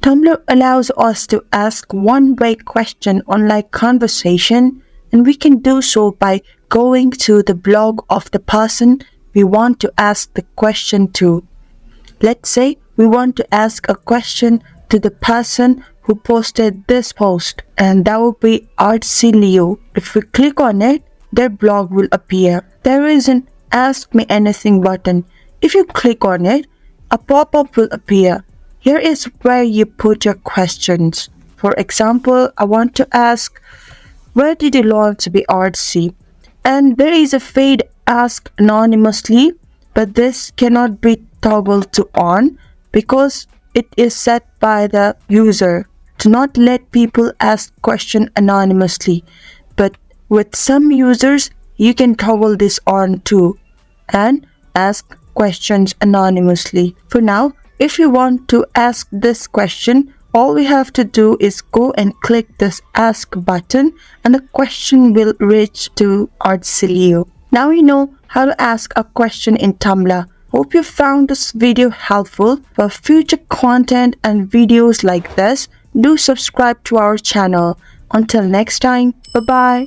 Tumblr allows us to ask one-way question unlike conversation, and we can do so by going to the blog of the person we want to ask the question to. Let's say we want to ask a question to the person who posted this post, and that would be Artsy Leo. If we click on it, their blog will appear. There is an Ask Me Anything button. If you click on it, a pop-up will appear. Here is where you put your questions. For example, I want to ask, where did you learn to be artsy? And there is a fade ask anonymously, but this cannot be toggled to on because it is set by the user to not let people ask question anonymously. But with some users, you can toggle this on too and ask questions anonymously. For now, if you want to ask this question, all we have to do is go and click this ask button and the question will reach to Artsilio. Now you know how to ask a question in Tumblr. Hope you found this video helpful. For future content and videos like this, do subscribe to our channel. Until next time, bye bye.